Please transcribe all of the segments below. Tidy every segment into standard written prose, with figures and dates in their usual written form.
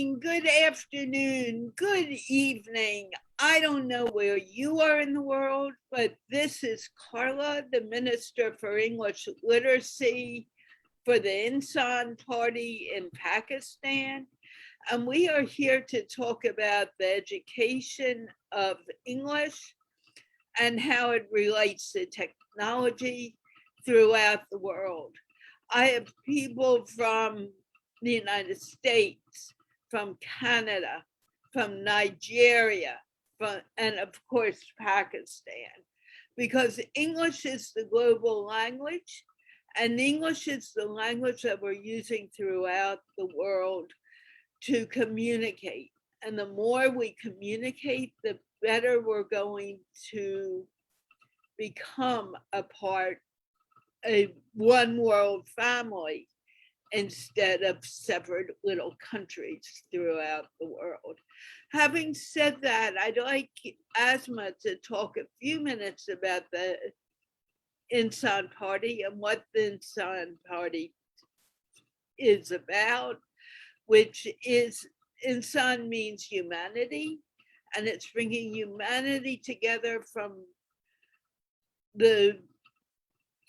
good afternoon, good evening. I don't know where you are in the world, but this is Carla, the Minister for English Literacy for the Insan Party in Pakistan. And we are here to talk about the education of English and how it relates to technology throughout the world. I have people from the United States, from Canada, from Nigeria, and of course, Pakistan, because English is the global language, and English is the language that we're using throughout the world to communicate. And the more we communicate, the better we're going to become a part of one world family instead of separate little countries throughout the world. Having said that, I'd like Asma to talk a few minutes about the Insan Party and what the Insan Party is about, which is, Insan means humanity, and it's bringing humanity together from the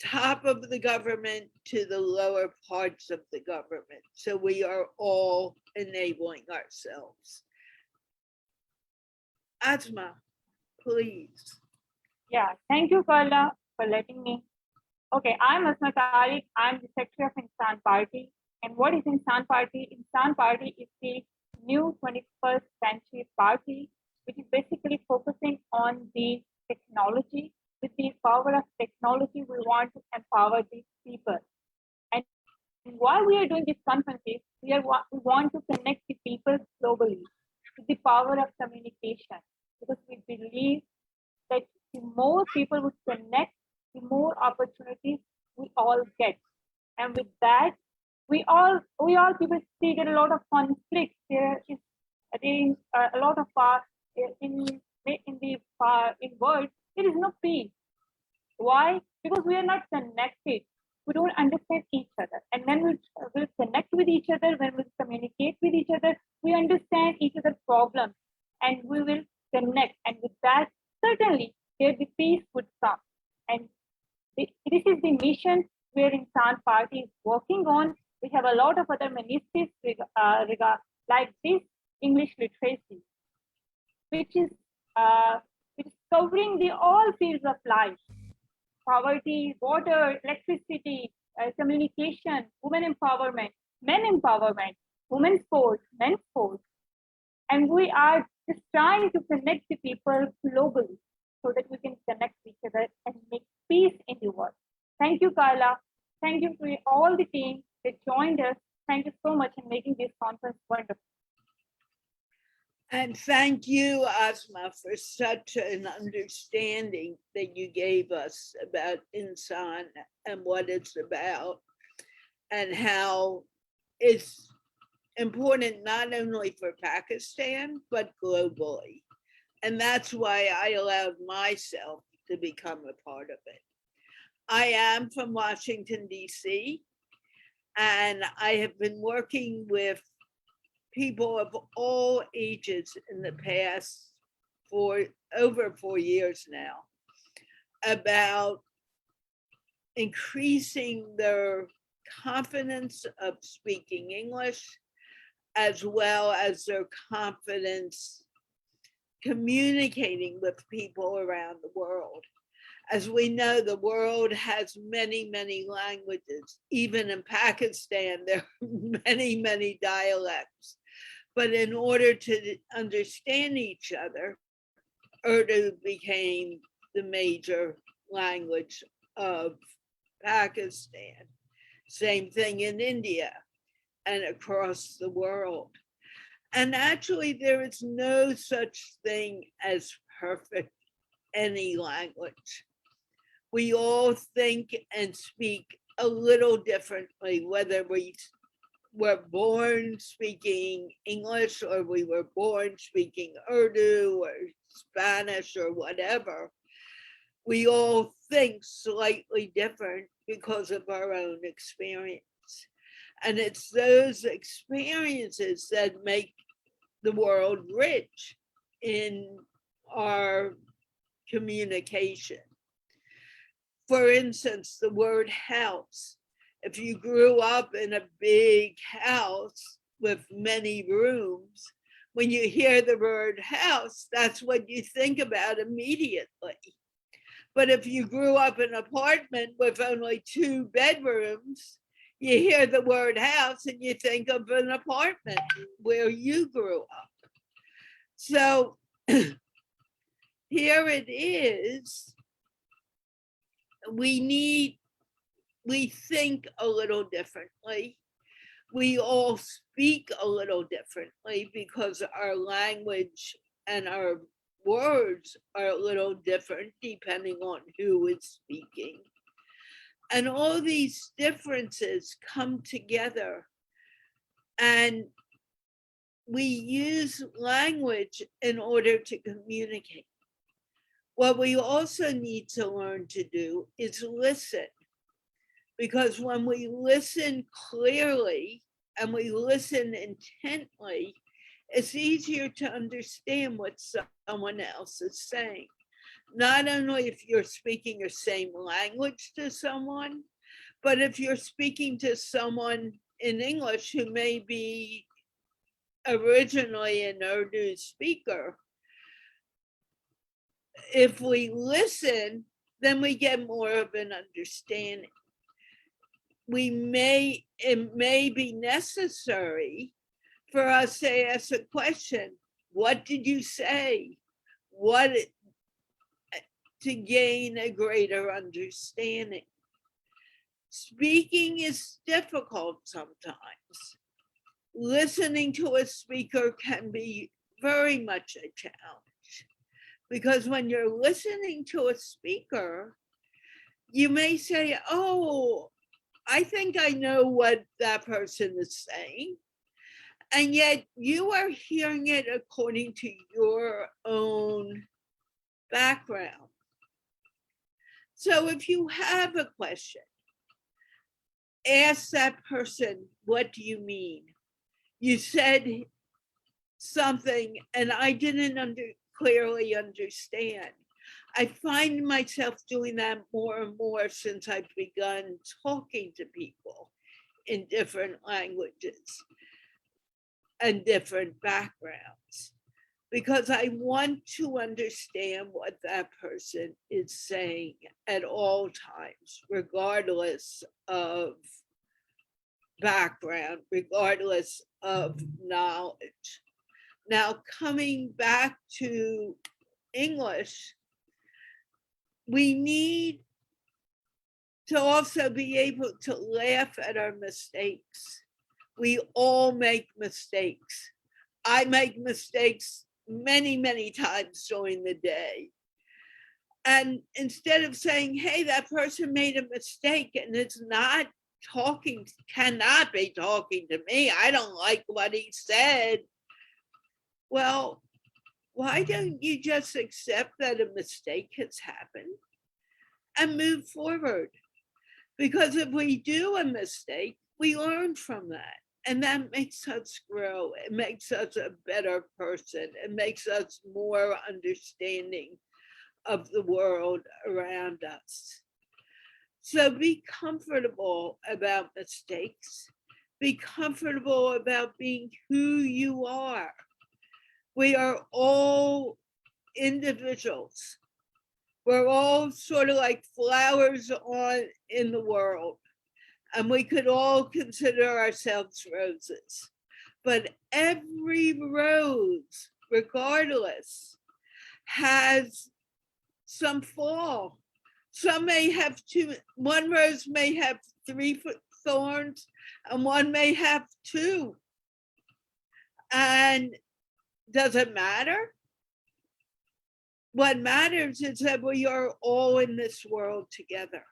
top of the government to the lower parts of the government. So we are all enabling ourselves. Asma, please. Yeah, thank you, Carla, for letting me. Okay, I'm Asma Tariq. I'm the Secretary of Insan Party. And what is Insan Party? Insan Party is the new 21st century party, which is basically focusing on the technology. With the power of technology, we want to empower these people. And while we are doing these conferences, we want to connect the people globally with the power of communication, because we believe that the more people would connect, the more opportunities we all get. And with that, we all people see that a lot of conflicts. There is a lot of in world. There is no peace. Why? Because we are not connected. We don't understand each other. And when we'll connect with each other, when we communicate with each other, we understand each other's problems and we will connect. And with that, certainly, there the peace would come. And this is the mission where Insan Party is working on. We have a lot of other ministries like this English literacy, which is covering the all fields of life: poverty, water, electricity, communication, women empowerment, men empowerment, women's sports, men's sports. And we are just trying to connect the people globally so that we can connect each other and make peace in the world. Thank you, Carla. Thank you to all the team that joined us. Thank you so much in making this conference wonderful. And thank you, Asma, for such an understanding that you gave us about Insan and what it's about, and how it's important not only for Pakistan, but globally. And that's why I allowed myself to become a part of it. I am from Washington, D.C., and I have been working with people of all ages in the past for over 4 years now about increasing their confidence of speaking English, as well as their confidence communicating with people around the world. As we know, the world has many, many languages. Even in Pakistan, there are many, many dialects. But in order to understand each other, Urdu became the major language of Pakistan. Same thing in India and across the world. And actually, there is no such thing as perfect any language. We all think and speak a little differently, whether we were born speaking English or we were born speaking Urdu or Spanish or whatever. We all think slightly different because of our own experience. And it's those experiences that make the world rich in our communication. For instance, the word house. If you grew up in a big house with many rooms, when you hear the word house, that's what you think about immediately. But if you grew up in an apartment with only 2 bedrooms, you hear the word house and you think of an apartment where you grew up. So here it is. We think a little differently. We all speak a little differently because our language and our words are a little different depending on who is speaking. And all these differences come together, and we use language in order to communicate. What we also need to learn to do is listen, because when we listen clearly and we listen intently, it's easier to understand what someone else is saying. Not only if you're speaking your same language to someone, but if you're speaking to someone in English who may be originally an Urdu speaker, if we listen, then we get more of an understanding. It may be necessary for us to ask a question. What did you say? What, to gain a greater understanding. Speaking is difficult sometimes. Listening to a speaker can be very much a challenge, because when you're listening to a speaker, you may say, oh, I think I know what that person is saying. And yet you are hearing it according to your own background. So if you have a question, ask that person, what do you mean? You said something and I didn't clearly understand. I find myself doing that more and more since I've begun talking to people in different languages and different backgrounds, because I want to understand what that person is saying at all times, regardless of background, regardless of knowledge. Now, coming back to English, we need to also be able to laugh at our mistakes. We all make mistakes. I make mistakes many, many times during the day. And instead of saying, hey, that person made a mistake and it's not talking, cannot be talking to me, I don't like what he said. Well, why don't you just accept that a mistake has happened and move forward? Because if we do a mistake, we learn from that. And that makes us grow. It makes us a better person. It makes us more understanding of the world around us. So be comfortable about mistakes. Be comfortable about being who you are. We are all individuals. We're all sort of like flowers in the world. And we could all consider ourselves roses. But every rose, regardless, has some fall. Some may have one rose may have 3 thorns and one may have 2. And does it matter? What matters is that we are all in this world together.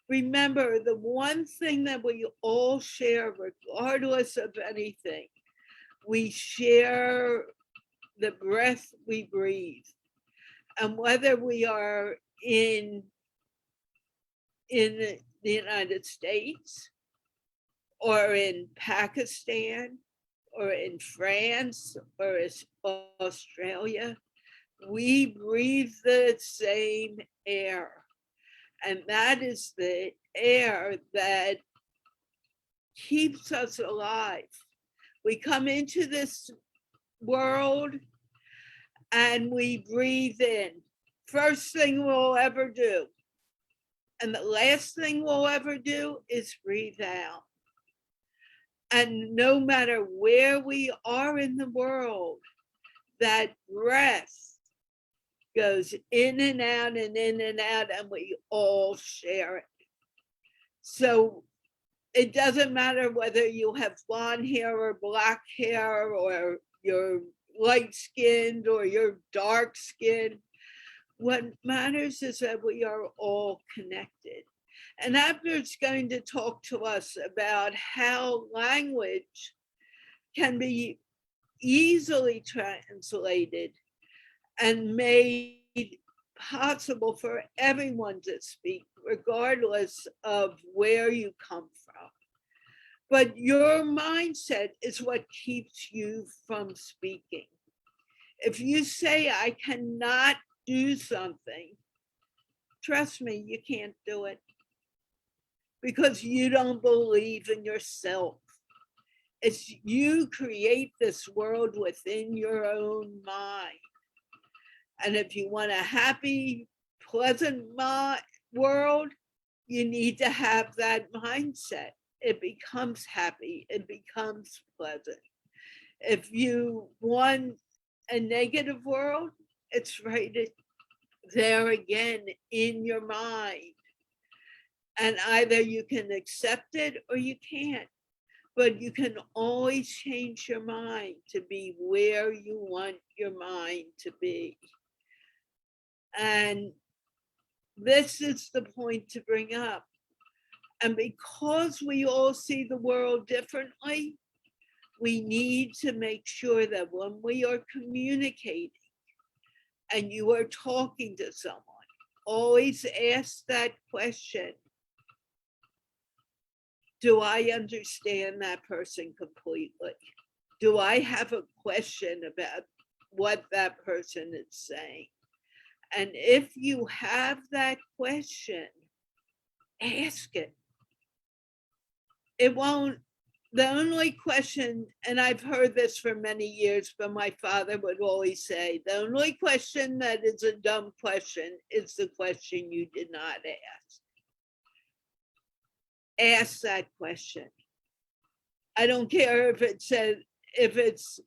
Remember, the one thing that we all share, regardless of anything, we share the breath we breathe. And whether we are in the United States or in Pakistan, or in France, or Australia, we breathe the same air. And that is the air that keeps us alive. We come into this world and we breathe in. First thing we'll ever do. And the last thing we'll ever do is breathe out. And no matter where we are in the world, that breath goes in and out and in and out, and we all share it. So it doesn't matter whether you have blonde hair or black hair, or you're light skinned or you're dark skinned. What matters is that we are all connected. And Abdur's going to talk to us about how language can be easily translated and made possible for everyone to speak, regardless of where you come from. But your mindset is what keeps you from speaking. If you say, I cannot do something, trust me, you can't do it, because you don't believe in yourself. It's you create this world within your own mind. And if you want a happy, pleasant world, you need to have that mindset. It becomes happy, it becomes pleasant. If you want a negative world, it's right there again in your mind. And either you can accept it or you can't. But you can always change your mind to be where you want your mind to be. And this is the point to bring up. And because we all see the world differently, we need to make sure that when we are communicating and you are talking to someone, always ask that question. Do I understand that person completely? Do I have a question about what that person is saying? And if you have that question, ask it. It won't, the only question, and I've heard this for many years, but my father would always say, the only question that is a dumb question is the question you did not ask. Ask that question. I don't care if it says, if it's,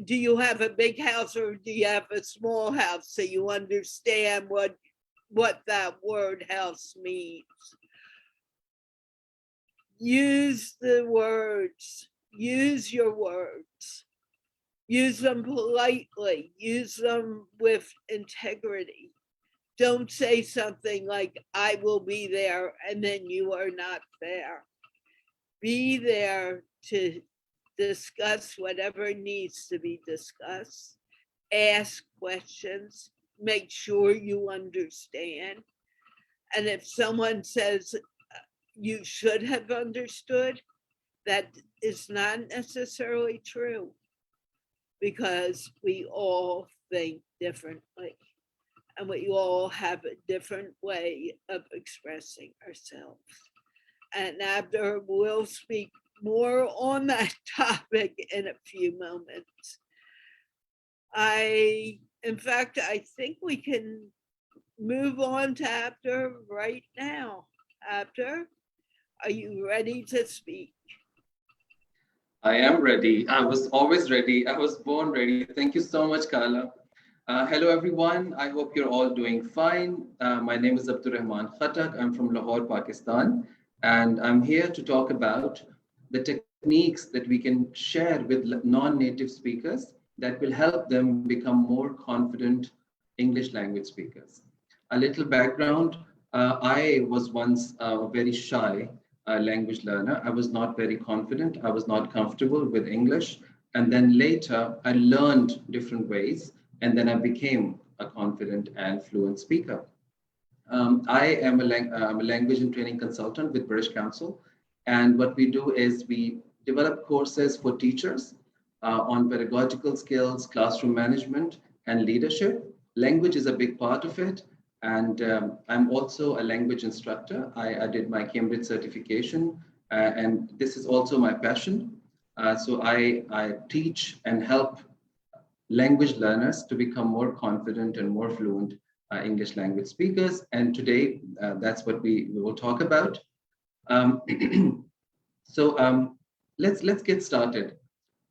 do you have a big house or do you have a small house, so you understand what that word house means. Use the words, use your words, use them politely, use them with integrity. Don't say something like, I will be there, and then you are not there. Be there to discuss whatever needs to be discussed. Ask questions, make sure you understand. And if someone says you should have understood, that is not necessarily true, because we all think differently. And we all have a different way of expressing ourselves. And Abdur will speak more on that topic in a few moments. In fact, I think we can move on to Abdur right now. Abdur, are you ready to speak? I am ready. I was always ready. I was born ready. Thank you so much, Carla. Hello, everyone. I hope you're all doing fine. My name is Abdur Khattack. I'm from Lahore, Pakistan. And I'm here to talk about the techniques that we can share with non-native speakers that will help them become more confident English language speakers. A little background, I was once very shy language learner. I was not very confident. I was not comfortable with English. And then later, I learned different ways. And then I became a confident and fluent speaker. I am a language and training consultant with British Council. And what we do is we develop courses for teachers on pedagogical skills, classroom management, and leadership. Language is a big part of it. And I'm also a language instructor. I did my Cambridge certification, and this is also my passion. So I teach and help language learners to become more confident and more fluent English language speakers. And today, that's what we will talk about. Um, so let's get started.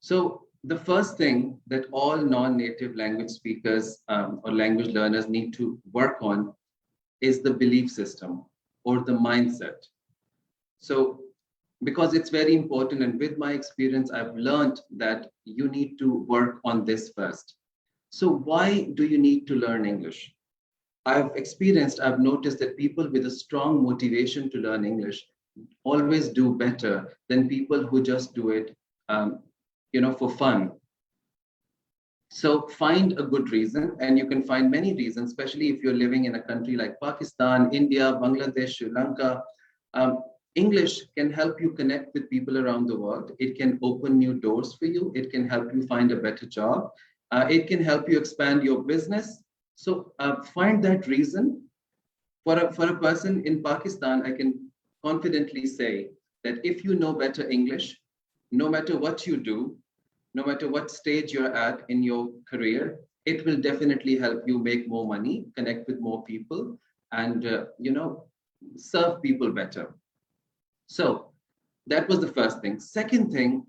So the first thing that all non-native language speakers or language learners need to work on is the belief system or the mindset. So because it's very important, and with my experience, I've learned that you need to work on this first. So why do you need to learn English? I've noticed that people with a strong motivation to learn English always do better than people who just do it, for fun. So find a good reason, and you can find many reasons, especially if you're living in a country like Pakistan, India, Bangladesh, Sri Lanka. English can help you connect with people around the world. It can open new doors for you. It can help you find a better job. It can help you expand your business. So find that reason. For a person in Pakistan, I can confidently say that if you know better English, no matter what you do, no matter what stage you're at in your career, it will definitely help you make more money, connect with more people, and serve people better. So that was the first thing. Second thing,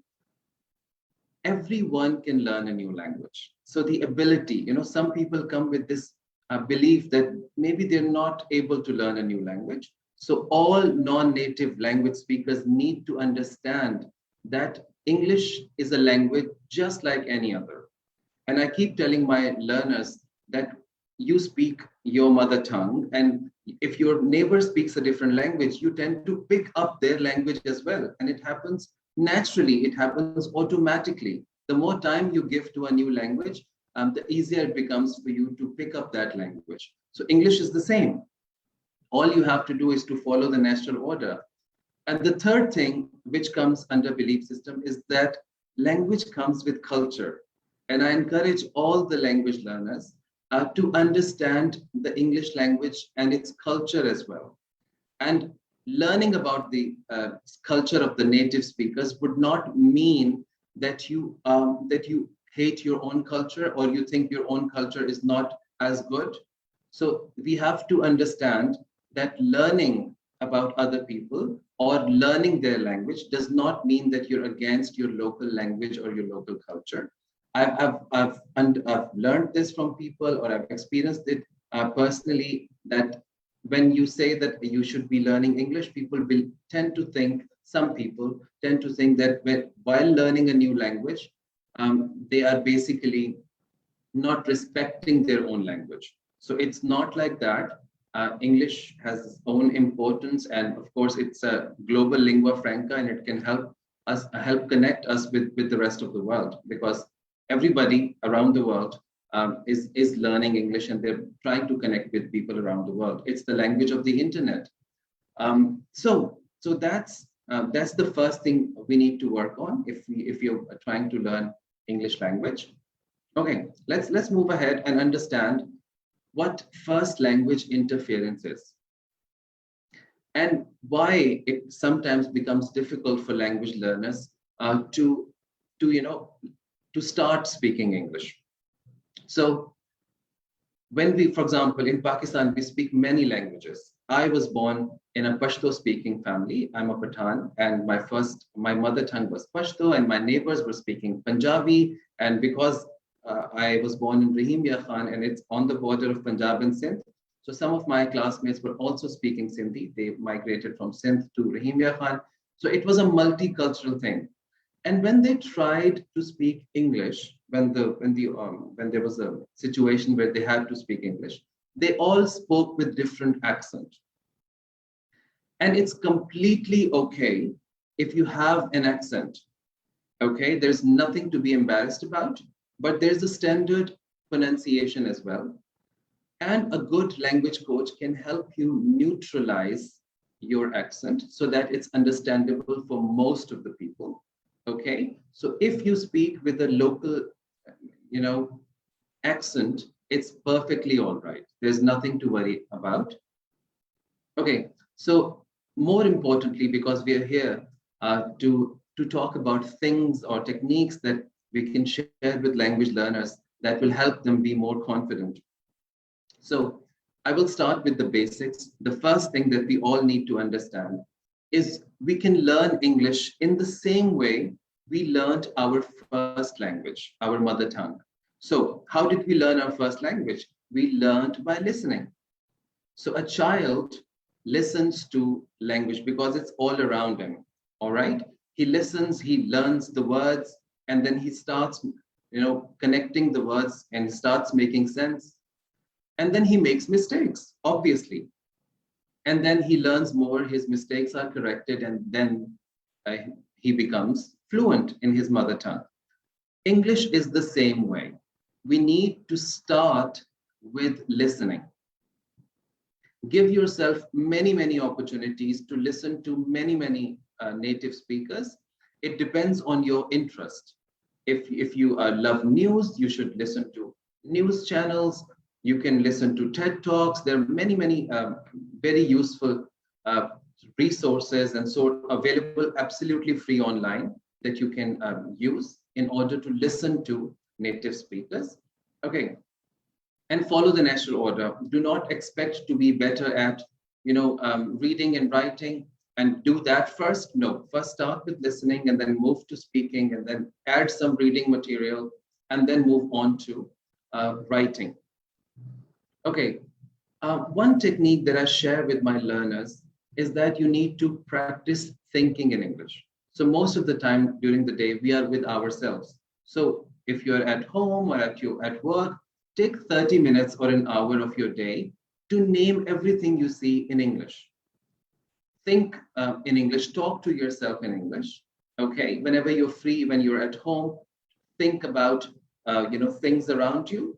everyone can learn a new language. So the ability, some people come with this belief that maybe they're not able to learn a new language. So all non-native language speakers need to understand that English is a language just like any other. And I keep telling my learners that you speak your mother tongue, and if your neighbor speaks a different language, you tend to pick up their language as well. And it happens naturally, it happens automatically. The more time you give to a new language, the easier it becomes for you to pick up that language. So English is the same. All you have to do is to follow the natural order. And the third thing, which comes under belief system, is that language comes with culture. And I encourage all the language learners to understand the English language and its culture as well. And learning about the culture of the native speakers would not mean that you hate your own culture or you think your own culture is not as good. So we have to understand that learning about other people or learning their language does not mean that you're against your local language or your local culture. I've learned this from people, or I've experienced it personally, that when you say that you should be learning English, some people tend to think that while learning a new language, they are basically not respecting their own language. So it's not like that. English has its own importance, and of course it's a global lingua franca, and it can help connect us with the rest of the world, because everybody around the world is learning English, and they're trying to connect with people around the world. It's the language of the internet. So that's the first thing we need to work on if you're trying to learn English language. Okay, let's move ahead and understand what first language interference is and why it sometimes becomes difficult for language learners to start speaking English. So for example, in Pakistan, we speak many languages. I was born in a Pashto speaking family. I'm a Pathan, and my mother tongue was Pashto, and my neighbors were speaking Punjabi. And because I was born in Raza Kahn, and it's on the border of Punjab and Sindh, so some of my classmates were also speaking Sindhi. They migrated from Sindh to Raza Kahn. So it was a multicultural thing. And when they tried to speak English, when there was a situation where they had to speak English, they all spoke with different accent. And it's completely okay if you have an accent. Okay, there's nothing to be embarrassed about, but there's a standard pronunciation as well. And a good language coach can help you neutralize your accent so that it's understandable for most of the people. Okay, so if you speak with a local, you know, accent, it's perfectly all right. There's nothing to worry about. Okay, so more importantly, because we are here to talk about things or techniques that we can share with language learners that will help them be more confident. So I will start with the basics. The first thing that we all need to understand is we can learn English in the same way we learned our first language, our mother tongue. So how did we learn our first language? We learned by listening. So a child listens to language because it's all around him. All right. He listens, he learns the words, and then he starts, connecting the words and starts making sense. And then he makes mistakes, obviously. And then he learns more, his mistakes are corrected, and then he becomes fluent in his mother tongue. English is the same way. We need to start with listening. Give yourself many, many opportunities to listen to many, many native speakers. It depends on your interest. If you love news, you should listen to news channels. You can listen to TED Talks. There are many, many very useful resources and so available absolutely free online that you can use in order to listen to native speakers. Okay. And follow the natural order. Do not expect to be better at, reading and writing and do that first. No, first start with listening and then move to speaking and then add some reading material and then move on to writing. Okay, one technique that I share with my learners is that you need to practice thinking in English. So most of the time during the day, we are with ourselves. So if you're at home or at work, take 30 minutes or an hour of your day to name everything you see in English. Think in English, talk to yourself in English. Okay, whenever you're free, when you're at home, think about things around you.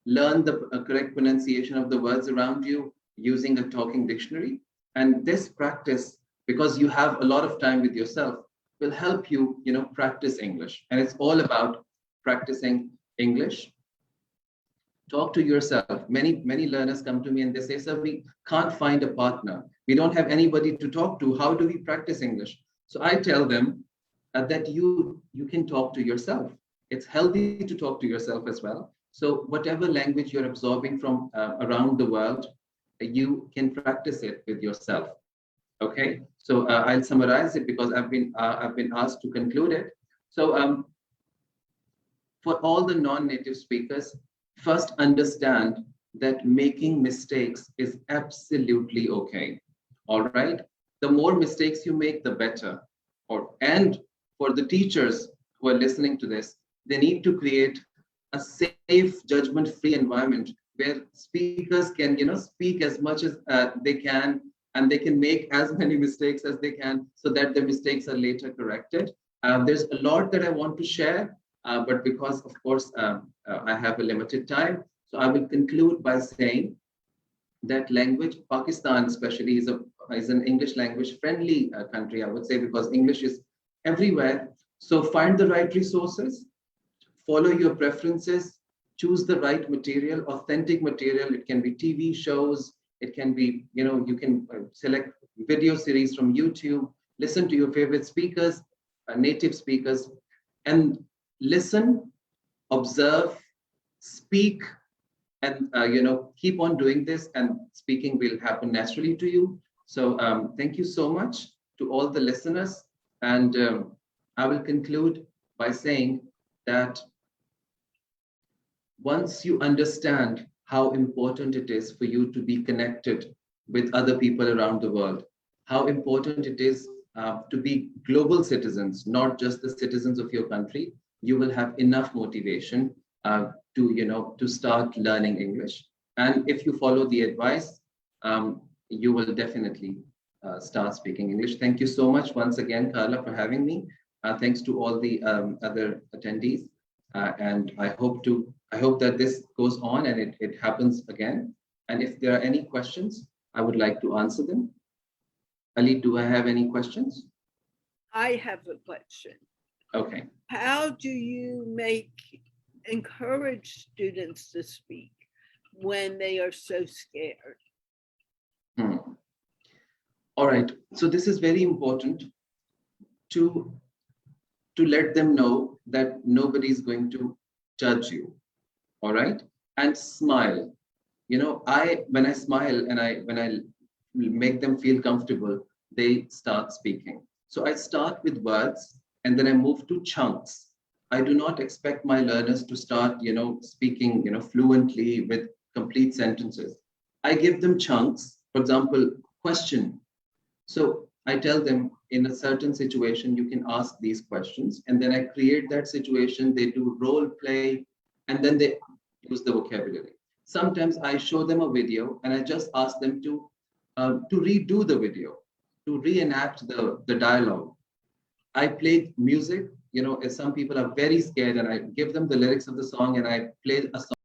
Learn the correct pronunciation of the words around you using a talking dictionary. And this practice, because you have a lot of time with yourself, will help you, practice English. And it's all about practicing English. Talk to yourself. Many learners come to me and they say, sir, we can't find a partner. We don't have anybody to talk to. How do we practice English? So I tell them that you can talk to yourself. It's healthy to talk to yourself as well. So whatever language you're absorbing from around the world, you can practice it with yourself. Okay. So I'll summarize it because I've been asked to conclude it. So for all the non-native speakers, first understand that making mistakes is absolutely okay. All right. The more mistakes you make, the better. And for the teachers who are listening to this, they need to create a safe, judgment-free environment where speakers can, speak as much as they can, and they can make as many mistakes as they can so that the mistakes are later corrected. There's a lot that I want to share, but because, of course, I have a limited time, so I will conclude by saying that language, Pakistan especially, is an English language friendly country, I would say, because English is everywhere. So find the right resources, follow your preferences, choose the right material, authentic material. It can be TV shows, it can be, you can select video series from YouTube, listen to your favorite speakers, native speakers, and listen, observe, speak, and keep on doing this, and speaking will happen naturally to you. So thank you so much to all the listeners. And I will conclude by saying that once you understand how important it is for you to be connected with other people around the world, how important it is to be global citizens, not just the citizens of your country, you will have enough motivation to start learning English. And if you follow the advice, you will definitely start speaking English. Thank you so much once again, Carla, for having me. Thanks to all the other attendees. And I hope that this goes on and it happens again. And if there are any questions, I would like to answer them. Ali, do I have any questions? I have a question. Okay. How do you encourage students to speak when they are so scared? All right. So this is very important to let them know that nobody is going to judge you. All right. And smile. When I smile and when I make them feel comfortable, they start speaking. So I start with words and then I move to chunks. I do not expect my learners to start, speaking, fluently with complete sentences. I give them chunks. For example, question. So I tell them in a certain situation, you can ask these questions. And then I create that situation. They do role play and then they use the vocabulary. Sometimes I show them a video and I just ask them to redo the video, to reenact the dialogue. I play music, as some people are very scared, and I give them the lyrics of the song and I play a song.